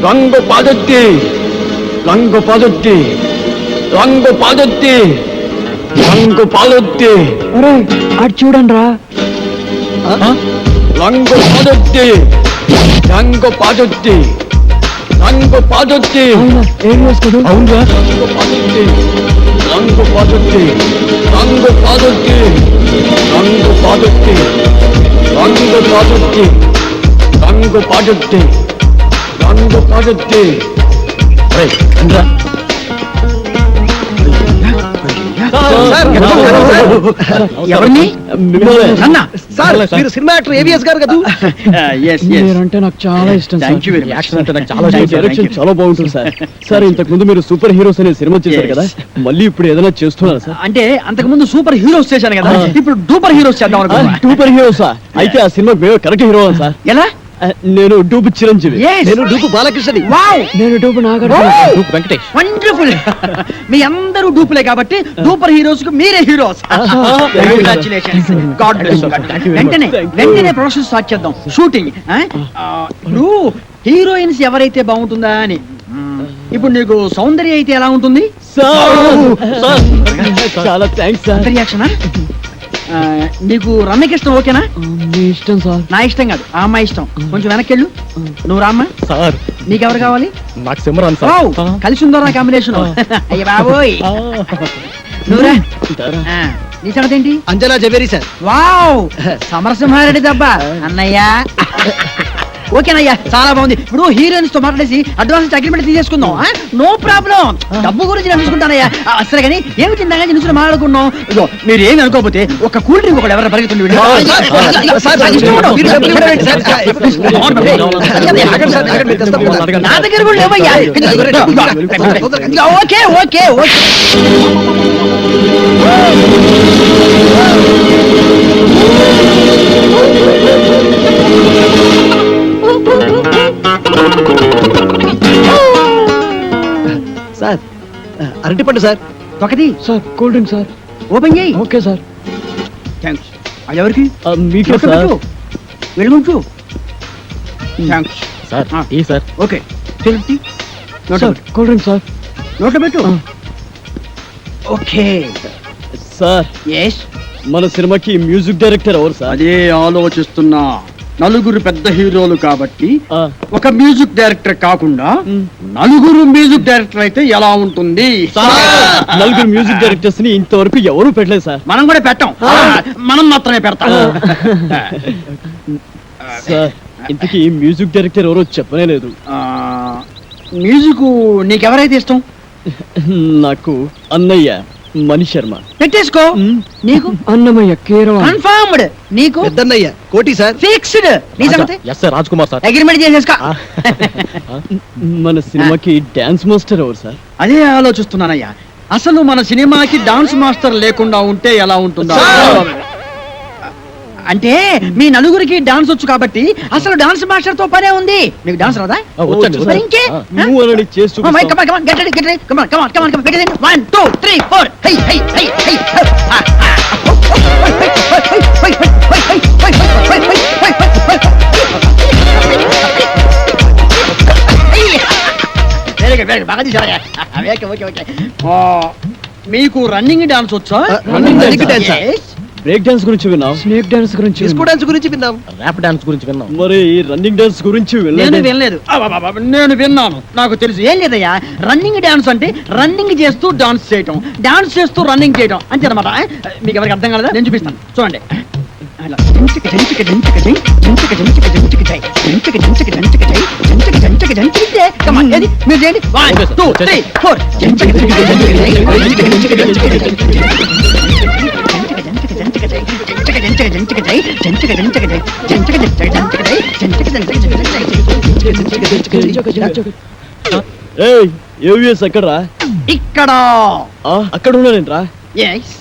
రంగు పాదొత్తి రంగు పాదొత్తి రంగు పాదొత్తి రంగు పాదొత్తి అటు చూడండి రా. రంగు పాదొత్తి రంగు పాదొత్తి రంగు పాదొత్తి ఏం వేసుకోడు? అవునా రంగు పాదొత్తి రంగు పాదొత్తి రంగు పాదొత్తి రంగు పాదొత్తి రంగు పాదొత్తి రంగు పాదొత్తి రంగు పాదొత్తి ఎవరిని? అన్నా సార్ మీరు సినిమా యాక్టర్ ఏవిఎస్ గారు కదా? మీరంటే నాకు చాలా ఇష్టం సార్. యాక్షన్ అంటే నాకు చాలా ఇష్టం. డైరెక్షన్ చాలా బాగుంటుంది సార్. సార్ ఇంతకు ముందు మీరు సూపర్ హీరోస్ అనే సినిమా చేశారు కదా, మళ్ళీ ఇప్పుడు ఏదైనా చేస్తున్నారా సార్? అంటే అంతకు ముందు సూపర్ హీరోస్ చేశాను కదా, ఇప్పుడు డూపర్ హీరోస్ చేద్దాం అనుకున్నా. సూపర్ హీరోసా? అయితే ఆ సినిమా కరెక్ట్ హీరో సార్. ఎలా? నేను డూపు చిరంజీవి. నేను డూపు బాలకృష్ణని. వావ్, నేను డూపు నాగార్జున. డూపు వెంకటేష్. వండర్ఫుల్. మీ అందరూ డూపులే కాబట్టి డూపర్ హీరోస్ కు మీరే heroes. Congratulations. God bless you. వెంటనే ప్రొడక్షన్ స్టార్ట్ చేద్దాం, షూటింగ్. ఇప్పుడు హీరోయిన్స్ ఎవరైతే బాగుంటుందా అని. ఇప్పుడు నీకు సౌందర్య అయితే ఎలా ఉంటుంది? చాలా థ్యాంక్స్ సార్. రియాక్షనా? నీకు రమ్యకృష్ణ ఓకేనా? మీ ఇష్టం సార్. నా ఇష్టం కాదు, ఆ అమ్మాయి ఇష్టం. కొంచెం వెనక్కి వెళ్ళు. నువ్వు రామ్మా. సార్ నీకెవరు కావాలి? నాకు సిమరాన్ వావ్, కలిసి ఉందో నా కాంబినేషన్. అయ్య బాబోయ్. నువ్వురా. నీ సంగతి ఏంటి? అంజనా జవేరి సార్. వావ్, సమరసింహారెడ్డి దెబ్బ అన్నయ్య. ఓకేనయ్యా, చాలా బాగుంది. ఇప్పుడు హీరోయిన్స్ తో మాట్లాడేసి అడ్వాన్స్ అగ్రిమెంట్ తీసేసుకుందాం. నో ప్రాబ్లం, డబ్బు గురించి నేను చూసుకుంటానయ్యా. సరే కానీ ఏమి తిందా నుంచి మాట్లాడుకున్నాం. ఇదో మీరు ఏమి అనుకోకపోతే ఒక కూల్ డ్రింక్ ఒకటి ఎవరైనా పరిగెత్తుంది. నా దగ్గర కూడా లేవయ్యా. Okay okay okay. సార్ అరటిపండు సార్. ఒకటి sir cool drink sir. Open చేయి. Okay sir. థ్యాంక్స్. అది ఎవరికి? మీకే సార్. వెళ్ళుంచు. థ్యాంక్స్ సార్ ఈ sir. Okay. Tirupati sir cool drink sir. నోట్లో పెట్టు. Okay sir yes. మన సినిమాకి మ్యూజిక్ డైరెక్టర్ ఎవరు సార్? అదే ఆలోచిస్తున్నా. నలుగురు పెద్ద హీరోలు కాబట్టి ఆ, ఒక మ్యూజిక్ డైరెక్టర్ కాకుండా నలుగురు మ్యూజిక్ డైరెక్టర్ అయితే ఎలా ఉంటుంది? నలుగురు మ్యూజిక్ డైరెక్టర్స్ ని ఇంతవరకు ఎవరు పెట్టలేదు సార్. మనం కూడా పెట్టాం, మనం మాత్రమే పెడతాం. సార్ ఇంతకీ మ్యూజిక్ డైరెక్టర్ ఎవరో చెప్పనే లేదు. మ్యూజిక్ నీకెవరైతే ఇష్టం? నాకు అన్నయ్య మణి శర్మ. పెట్టేసుకో. నీకు? అన్నమయ్య కీరవ. కన్ఫర్మ్డ్. నీకు? పెద్దన్నయ్య కోటి సార్. ఫిక్స్డ్. నీ సంగతి? Yes sir, Raj Kumar sir. Agreement చేసేసుకో. మన సినిమాకి డాన్స్ మాస్టర్ ఎవరు సార్? అదే ఆలోచిస్తున్నానయ్యా. అసలు మన సినిమాకి డాన్స్ మాస్టర్ లేకుండా ఉంటే ఎలా ఉంటుందా? అంటే మీ నలుగురికి డాన్స్ వచ్చు కాబట్టి అసలు డాన్స్ మాస్టర్ తో పనే ఉంది. నీకు డాన్స్ రాదా? మరి ఇంకే? నువ్వు అనని చేసి Come on, చూపిస్తావు. come on, get ready, get ready. Come on, come on, come on, come on. Get ready. 1, 2, 3, 4. Hey, hey, hey, hey. Very good, very good. బాగా తీసావయ్యా. Okay, okay, okay. మీకు రన్నింగ్ డాన్స్ వచ్చా? Running dance sir. Yes. Break dance గురించి విన్నాం, snake dance గురించి. Disco dance గురించి విన్నాం. Rap dance గురించి విన్నాం, మరి రన్నింగ్ డాన్స్ గురించి నేను వినలేదు. వినలేదు. నేను విన్నాను, నాకు తెలుసు. ఏం లేదయ్యా, రన్నింగ్ డాన్స్ అంటే రన్నింగ్ చేస్తూ డాన్స్ చేయటం, డాన్స్ చేస్తూ రన్నింగ్ చేయటం అంతే అనమాట. మీకు ఎవరికి అర్థం కాలేదా? నేను చూపిస్తాను, చూడండి. అలా. జంచిక జంచిక జంచిక జై, జంచిక జంచిక జంచిక జై, జంచిక జంచిక జంచిక జై, జంచిక జంచిక జంచిక జై. Come on, ఏది? మీరు చేయండి. 1, 2, 3, 4. జంచిక జంచిక జంచిక జై, జంచిక జంచిక జంచిక జై, జంచిక జంచిక జంచిక జై, జంచిక జంచిక జై, జంచిక జంచిక జంచిక జై, జంచిక జంచిక జంచిక జై. ఏయ్ ఏవిఎస్ ఎక్కడరా? ఇక్కడ. అక్కడ ఉన్నానేంట్రా? ఎస్.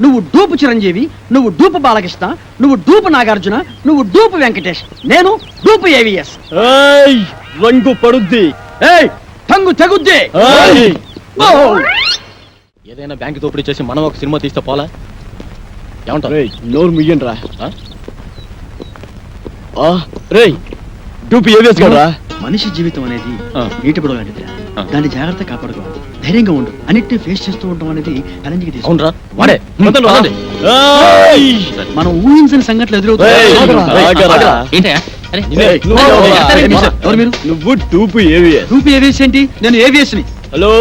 నువ్వు డూపు చిరంజీవి, నువ్వు డూపు బాలకృష్ణ, నువ్వు డూపు నాగార్జున, నువ్వు డూపు వెంకటేష్, నేను డూపు ఏవిఎస్. ఏయ్ రంగు పడుద్ది. ఏయ్ టంగు తెగుద్ది. ఏయ్! ఏదైనా బ్యాంక్ దోపిడీ చేసి మనం ఒక సినిమా తీస్తే పోలా? ఏమంటారు? రేయ్ నోరు ముయ్యండి రా. రేయ్ డూపు ఏవిఎస్ కదరా? మనిషి జీవితం అనేది ఆ. నీటి బుడగ లాంటిదిరా. ఆ. దాన్ని జాగ్రత్త కాపాడుకో, ధైర్యంగా ఉండు, అన్నిటిని ఫేస్ చేస్తూ ఉండడం అనేది ఛాలెంజ్కి తీసుకో. అవునరా వాడే వదలండి, వదలండి. మనం ఊహించని సంఘటనలు ఎదురవుతాయి. ఏంటయ్యా? అరే, ఏయ్, నువ్వు ఎవరు ఎవరు? ఎవరు మీరు? నువ్వు టూపు ఏవిఎస్. రూపీ ఏవిఎస్ ఏంటి? నేను ఏవిఎస్ ని. హలో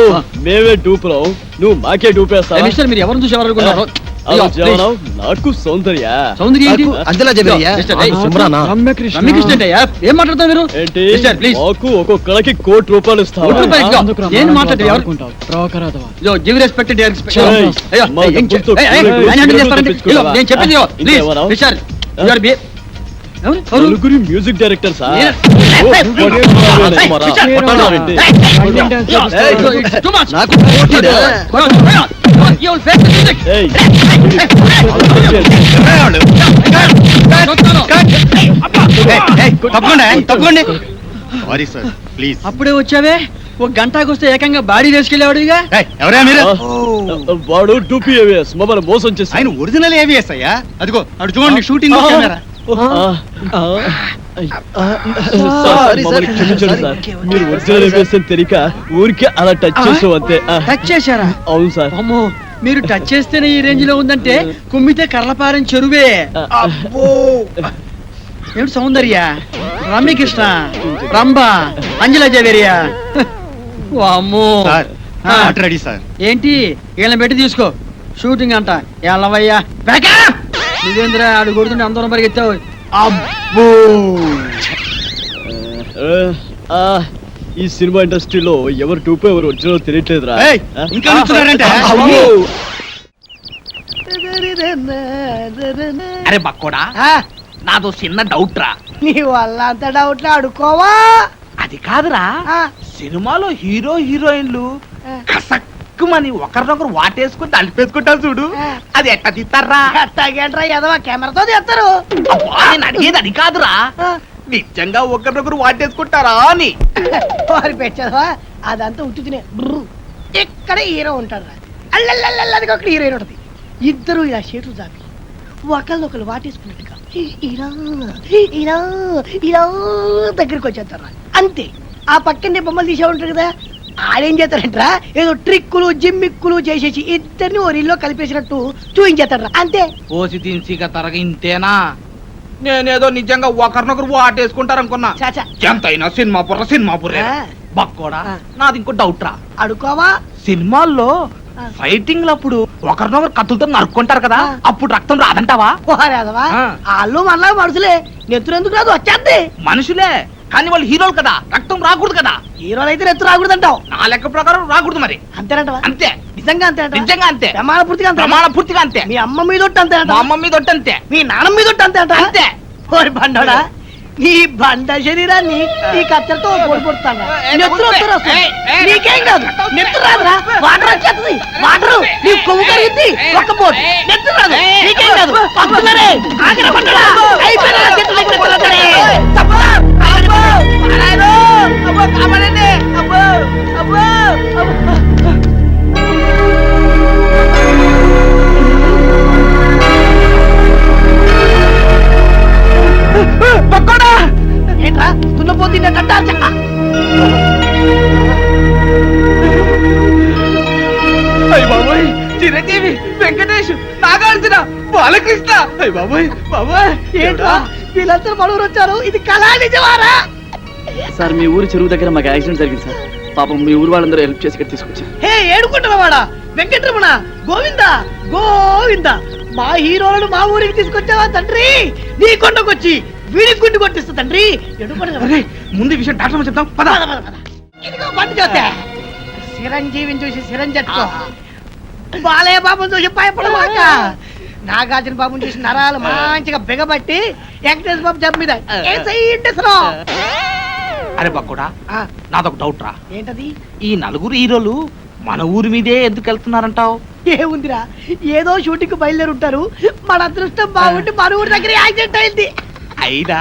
మేమే టూపులో నువ్వు మాకే టూపేస్తావా? మిస్టర్, మీరు ఎవరిని చూసి ఎవరు అనుకున్నారు? అయ్యో, జవనం నాకు సౌందర్య సౌందర్య ఏంటి? నాకు అంజలా జబరియా. మిస్టర్, ఏయ్, సిమ్రానా? రమ్యకృష్ణ. రమ్యకృష్ణ ఏంటయ్యా? ఏం మాట్లాడతావు మీరు? ఏంటి మిస్టర్, ప్లీజ్. మాకు ఒక్కొక్కడికి ₹1,00,00,000 ఇస్తావా? కోటి రూపాయలు ఇస్తావా? అందుకు రా, నేను మనం మాట్లాడే ఎవరు? ఆడుకుంటాం. ప్రవకరాదవా. Yo, give respect to their respect. ఏయ్, అయ్యో, మా ఏయ్, ఏం డబ్బులతో ఏయ్, ఏయ్, కూరలు ఆయన కూరలు చేస్తారండి. తెప్పించుకోవా? ఇదిగో, నేను చెప్పింది ఇదిగో, ప్లీజ్. ఇంకేమన్నావు? రిషాడ్, you are be- ఎవరు? ఎవరు? నలుగురి మ్యూజిక్ డైరెక్టర్ సార్. నేను- ఓ, ఏయ్, పడే ఏయ్, పర్వాలేదు. ఏయ్, మరా. రిషాడ్, కొట్టాలంటే. Running dance Yo, చేపిస్తావా? it's too much. నాకు పోటీరా. Come on, come on, come on, you will face the music. ఏయ్, చూస్తాను. తప్పకుండా తప్పకుండా. సారీ సార్ ప్లీజ్ అప్పుడే వచ్చావే, ఒక గంటకు వస్తే ఏకంగా బాడీ వేసుకెళ్ళేవాడు ఇక. ఎవరా మీరు వాడు టూపీ ఏవిఎస్ మమ్మల్ని మోసం చేసి ఆయన ఒరిజినల్ ఏవిఎస్ అయ్యా అదిగో అటు చూడండి షూటింగ్ కెమెరా సారీ, మమ్మల్ని సార్. క్షమించండి సార్. Okay, okay. మీరు ఒరిజినల్ ఏవిఎస్ అని తెలియక ఊరికే అలా టచ్ చేసాం అంతే. టచ్ చేశారా? అవును సార్. అమ్మో, మీరు టచ్ చేస్తేనే ఈ రేంజ్ లో ఉందంటే కుమ్మితే కర్లపారం చెరువే. అబ్బో, ఏమిటి సౌందర్య, రమ్యకృష్ణ, రంభ, అంజలా జవేరియా. అమ్మో, సార్ ఆ. అటు రెడీ సార్ ఏంటి వీళ్ళని పెట్టి తీసుకో, షూటింగ్ అంట. ఎల్లవయ్యా నువ్వేంద్రా ఆడు కొడుతుంటే అందరం పరిగెత్తావు. అబ్బో, ఆ, ఈ సినిమా ఇండస్ట్రీలో ఎవరు టూపే ఎవరు ఒరిజినల్ తెలియట్లేదురా. ఏయ్, ఇంకా నిల్చున్నారంటే? అమ్మో. అరే బక్కోడా, నాదో చిన్న డౌట్ రా. నీ వల్ల అంత డౌట్లు అడుకోవా? అది కాదురా, సినిమాలో హీరో హీరోయిన్లు కసక్కుమని ఒకరినొకరు వాటేసుకుని తలిపేసుకుంటారు చూడు, అది ఎట్ట తీస్తారా? అట్టాగేంట్రా ఎదవా, కెమెరాతో తీస్తారు. అబ్బా, నేను అడిగేది అది కాదురా, ఆ, నిజంగా ఒకరినొకరు వాటేసుకుంటారా అని. వారి పెట్టదవా, అదంతా ఉట్టినే. ఇక్కడ హీరో ఉంటాడు రా, అల్లల్లల్లది ఒక హీరోయిన్ ఉంటది. ఇద్దరు ఇలా షేట్లు చాపి ఒకళ్ళొకళ్ళు వాటేసుకున్నట్టుగా ఇలా ఇలా ఇలా దగ్గరికి వచ్చేస్తారా, అంతే. ఆ పక్కనే బొమ్మలు తీసే ఉంటారు కదా, ఆడేం చేస్తారంటరా, ఏదో ట్రిక్కులు జిమ్మిక్కులు చేసేసి ఇద్దరిని ఓ రీల్లో కలిపేసినట్టు చూయించేస్తాడు, అంతే. పోసి తిన్సిగా తరగింతేనా? నేనేదో నిజంగా ఒకరినొకరు వాటేసుకుంటారు అనుకున్నా. చాచా ఎంతైనా సినిమా బుర్రే ఆ. బక్కోడా, ఆ. నాది ఇంకో డౌట్ రా. అడుకోవా? సినిమాల్లో ఆ. ఫైటింగ్ లప్పుడు ఒకరినొకరు కత్తులతో నరుక్కుంటారు కదా, ఆ. అప్పుడు రక్తం రాదంటావా? పోరాదవా, ఆ. వాళ్ళు మనలా మనుషులే, నెత్తురు ఎందుకు రాదు, వచ్చేద్ది. మనుషులే కానీ వాళ్ళు హీరోలు కదా, రక్తం రాకూడదు కదా. హీరోలు అయితే నెత్తు రాకూడదంటావు, నా లెక్క ప్రకారం రాకూడదు మరి. అంతేనంటవా? అంతే, నిజంగా అంతేనంట, నిజంగా అంతే, ప్రమాణ పూర్తిగా అంతే. ప్రమాణ పూర్తిగా అంతే. మీ అమ్మ మీద ఒట్టు అంతేనంట, మా అమ్మ మీద ఒట్టు అంతే. మీ నాన్న మీద ఒట్టు అంతేనంట. అంతే. ఓరి బండోడా, నీ బండ శరీరాన్ని నీ కత్తెరతో పొడిపొడుతాను. నెత్తురు వస్తారు అసలు. నీకేం కాదు, నెత్తురు రాదురా, వాటర్ వచ్చేస్తుంది. వాటర్ నీ కొవ్వు కరిగింది, ఒక్క పోటు నెత్తురు రాదు, నీకేం కాదు. పంపుతున్నారే, ఆగిన బండోడా, అయిపోయినా చెట్టు దగ్గర ఎత్తుకొస్తారే. తప్పదా? అబ్బో, నారాయణో, అబ్బో, కాపాడండి, అబ్బో, అబ్బో, అబ్బో. పక్కోడా, ఏంట్రా తున్నపోతుండే కట్టాల్చ. అయ్య బాబోయ్, చిరంజీవి, వెంకటేష్, నాగార్జున, బాలకృష్ణ. అయ్య బాబోయ్, బాబోయ్, ఏంట్రా వీళ్ళందరూ మనూరు వచ్చారు, ఇది కళా నిజమారా? సార్ మీ ఊరు చెరువు దగ్గర మాకు యాక్సిడెంట్ జరిగింది సార్. పాపం మీ ఊరు వాళ్ళందరూ హెల్ప్ చేసి ఇక్కడ తీసుకొచ్చారు. హే ఏడుకుంటున్నవాడా, వెంకటరమణ, గోవిందా గోవిందా, మా హీరోలను మా ఊరికి తీసుకొచ్చావా తండ్రి? నీ కొండకొచ్చి వీడికి గుండు కొట్టిస్తా తండ్రి. అరే, ముందు ఈ విషయం డాక్టర్ చెప్తాం పద. ఇదిగో బండి చూస్తే చిరంజీవిని చూసి చిరంజట్టుకో, బాలయ్య బాబుని చూసి భయపడమాక, నాగార్జున బాబుని చూసి నరాలు మంచిగా బిగబట్టి వెంకటేశ్వర బాబు జబ్బు మీద ఏసైంటేసరా. అరే బక్కుడా, నాదొక డౌట్ రా. ఏంటది? ఈ నలుగురు హీరోలు మన ఊరి మీదే ఎందుకు వెళ్తున్నారంటావు? ఏముందిరా, ఏదో షూటింగ్ కు బయలుదేరి ఉంటారు, మన అదృష్టం బాగుండి మన ఊరి దగ్గర యాక్సిడెంట్ అయింది. అయినా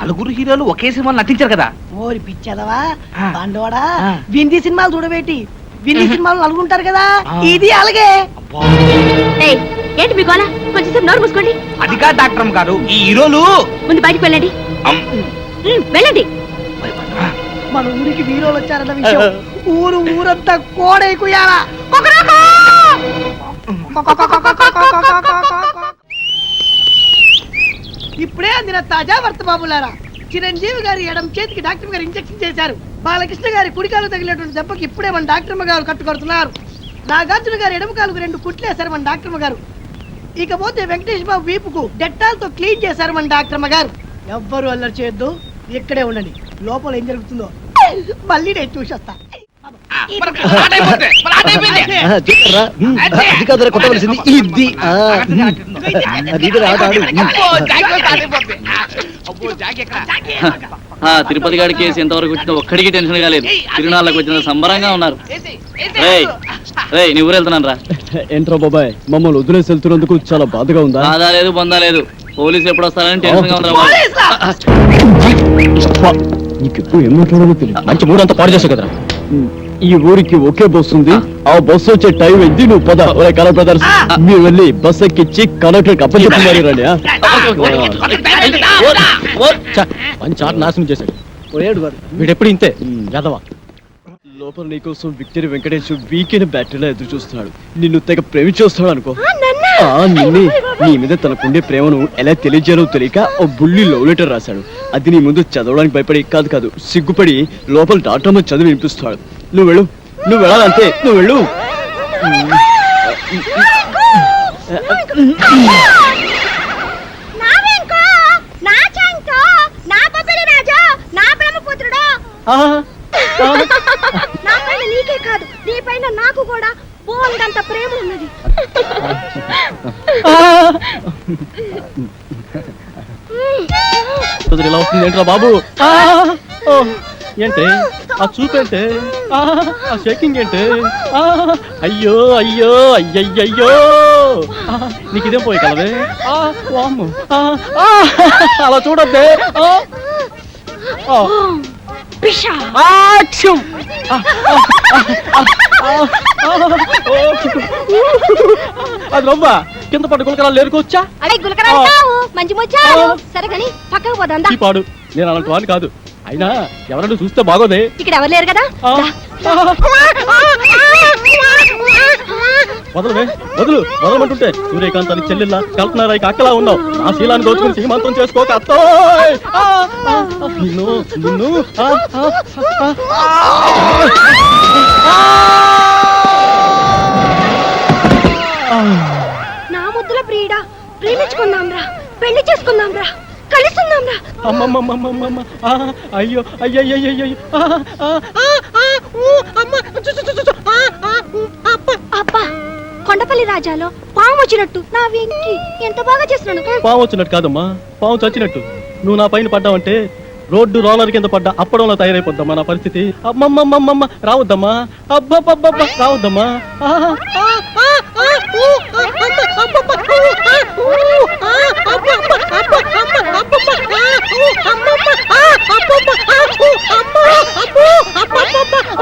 నలుగురు హీరోలు ఒకే సినిమాలో నటించారు కదా. ఓరి పిచ్చదవా, ఆ. బండోడా, ఆ. వింది సినిమాలు చూడబెట్టి, వింది సినిమాలు నలుగుంటారు కదా, ఆ. ఇది అలాగే. అబ్బా, ఏయ్, ఏంటి మీ గోల? కొంచెంసేపు నోరు మూసుకోండి. అది కాదు డాక్టర్ గారు, ఈ హీరోలు ముందు బయటికి వెళ్ళండి. అమ్, వెళ్ళండి. భయపడ్డా. మన ఊరికి వీరోలు వచ్చారన్న విషయం ఊరంతా కోడైకుయాలా. ఇప్పుడే అందిన తాజా వార్త బాబులారా, చిరంజీవి గారి ఎడం చేతికి డాక్టర్ గారు ఇంజెక్షన్ చేశారు. బాలకృష్ణ గారి కుడికాలు తగిలినటువంటి దెబ్బకి ఇప్పుడే మన డాక్టర్ గారు కట్టుకొడుతున్నారు. నాగార్జున గారి ఎడమ కాలుకు 2 కుట్లేశారు మన డాక్టర్ గారు. ఇకపోతే వెంకటేష్ బాబు వీపుకు డెట్టాల్తో క్లీన్ చేశారు మన డాక్టర్ గారు. ఎవ్వరు అల్లరి చేయొద్దు, ఇక్కడే ఉండండి. లోపల ఏం జరుగుతుందో మళ్ళీ నేను చూసేస్తా. అది కాదురా కొట్టవలసింది ఇది. అది ఆట ఆడు. తిరుపతి గారి కేసు ఎంతవరకు వచ్చినా ఒక్కడికి టెన్షన్ కాలేదు. తిరునాళ్ళకి వచ్చిన సంబరంగా ఉన్నారు. నీ ఊరు వెళ్తున్నాను రా. ఏంట్రా బాబాయ్, మమ్మల్ని వదిలేసి వెళ్తున్నందుకు చాలా బాధగా ఉందా? బాధ లేదు, బొందా లేదు. పోలీసులు ఎప్పుడు వస్తారని టెన్షన్ గా ఉందా? నీకెప్పుడు ఏం మాట్లాడాలో తెలియదు. మంచి మూడంతా పాడు చేసావు కదరా. ఈ ఊరికి ఒకే బస్సు ఉంది. ఆ బస్సు వచ్చే టైం అయింది. నువ్వు పద. కలర్ బ్రదర్స్, మీరు వెళ్ళి బస్ ఎక్కించి కండక్టర్ అప్పచెప్తున్నారు రండి. మంచి ఆట నాశనం చేశాడు పోయాడు వాడు. వీడెప్పుడు ఇంతే యాదవా. లోపల నీకోసం విక్టరీ వెంకటేష్ వీకెండ్ బ్యాటరీలో ఎదురు చూస్తున్నాడు. నిన్ను తెగ ప్రేమించొస్తాడు అనుకో. నిన్నే నీ మీద తనకుండే ప్రేమను ఎలా తెలియజేయనో తెలియక ఓ బుల్లి లవ్ లెటర్ రాశాడు. అది నీ ముందు చదవడానికి భయపడి కాదు సిగ్గుపడి లోపల డాక్టర్ చదివి వినిపిస్తాడు. నువ్వు వెళ్ళు, నువ్వు వెళ్ళాలంతే. నువ్వు వెళ్ళు. నీకే కాదు, నీ పైన నాకు కూడా పోలంత ప్రేమ ఉన్నది. ఇలా వస్తుంది ఏంట్రా బాబు? ఏంటే ఆ చూపేంటే, ఆ షేకింగ్ ఏంటే? అయ్యో అయ్యో అయ్యయ్యో, నీకు ఇదేం పోయి కలవే. అలా చూడద్దే. అది రవ్వా కింద పట్టు గులకరాలు లేరుకోవచ్చా? అదే గులకరాలు కావు, మంచి ముచ్చారు. సరే కానీ పక్కకు పోదా. పాడు, నేను అలాంటి వాడిని కాదు. అయినా ఎవరైనా చూస్తే బాగోదే. ఇక్కడ ఎవరు లేరు కదా. వదలవే, వదలమంటుంటే సూర్యకాంతానికి చెల్లెల్లా, కల్పనారాయికి అక్కలా ఉన్నావు. ఆ శీలాన్ని దోచుకుని సీమంతం చేసుకోక అత్తోయ్. నిన్ను నిన్ను నా ముద్దుల ప్రియుడా, ప్రేమించుకుందాం రా, పెళ్లి చేసుకుందాం రా, కలుసుకుందాం రా. అమ్మమ్మమ్మమ్మమ్మ, అయ్యో అయ్యయ్యయ్యో. అబ్బా, కొండపల్లి రాజాలో పాము వచ్చినట్టు నా వెంకి ఎంత బాగా చేస్తున్నాను. పాము వచ్చినట్టు కాదమ్మా, పాము చచ్చినట్టు. నువ్వు నా పైన పడ్డావంటే రోడ్డు రోలర్ కింద పడ్డా అప్పడంలో తయారైపోద్దమ్మా నా పరిస్థితి. అమ్మమ్మమ్మమ్మ రావద్దమ్మా, అబ్బబ్బబ్బబ్బ రావద్దమ్మా.